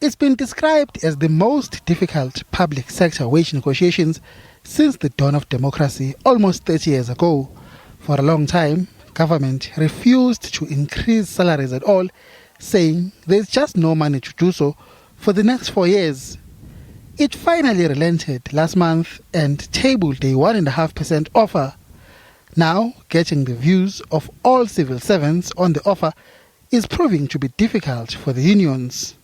It's been described as the most difficult public sector wage negotiations since the dawn of democracy almost 30 years ago. For a long time, government refused to increase salaries at all, saying there's just no money to do so for the next 4 years. It finally relented last month and tabled a 1.5% offer. Now, getting the views of all civil servants on the offer is proving to be difficult for the unions.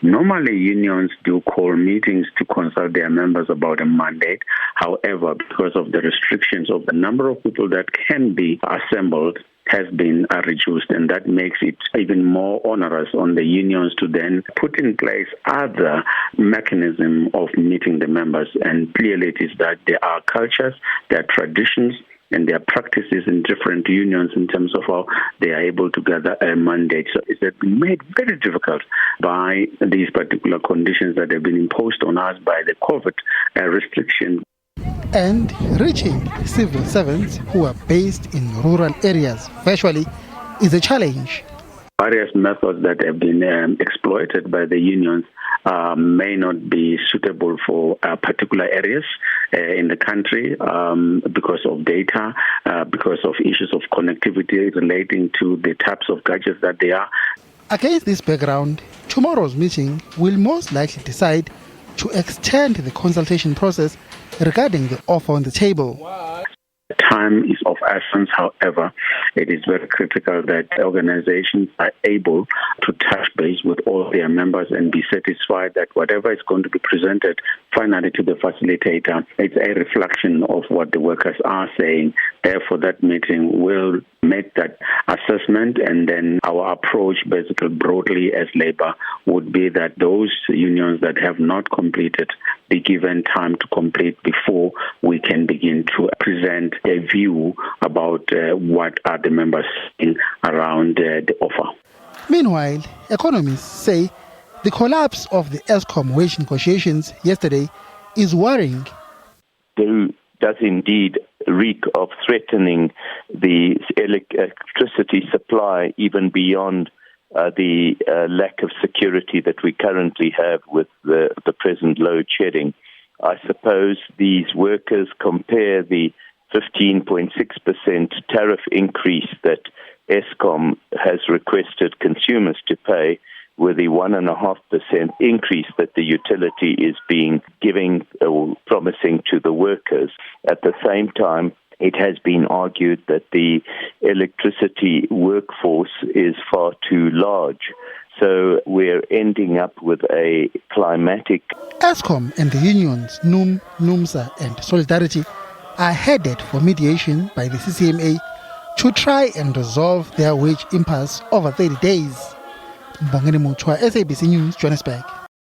Normally, unions do call meetings to consult their members about a mandate. However, because of the restrictions of the number of people that can be assembled has been reduced, and that makes it even more onerous on the unions to then put in place other mechanism of meeting the members. And clearly it is that there are cultures, there are traditions, and their practices in different unions in terms of how they are able to gather a mandate. So it has been made very difficult by these particular conditions that have been imposed on us by the COVID restriction. And reaching civil servants who are based in rural areas virtually is a challenge. Various methods that have been exploited by the unions may not be suitable for particular areas in the country because of data, because of issues of connectivity relating to the types of gadgets that they are. Against this background, tomorrow's meeting will most likely decide to extend the consultation process regarding the offer on the table. Time is of essence. However, it is very critical that organizations are able to touch base with all their members and be satisfied that whatever is going to be presented finally to the facilitator, it's a reflection of what the workers are saying. Therefore, that meeting will make that assessment, and then our approach basically broadly as labor would be that those unions that have not completed be given time to complete before we can begin to present a view about what are the members saying around the offer. Meanwhile, economists say the collapse of the Eskom wage negotiations yesterday is worrying. There does indeed reek of threatening the electricity supply even beyond the lack of security that we currently have with the present load shedding. I suppose these workers compare the 15.6% tariff increase that Eskom has requested consumers to pay with the 1.5% increase that the utility is giving or promising to the workers. At the same time, it has been argued that the electricity workforce is far too large. So we're ending up with a climatic... Eskom and the unions, NUM, NUMSA and Solidarity are headed for mediation by the CCMA to try and resolve their wage impasse over 30 days. Mbongeni Mutwa, SABC News, Johannesburg.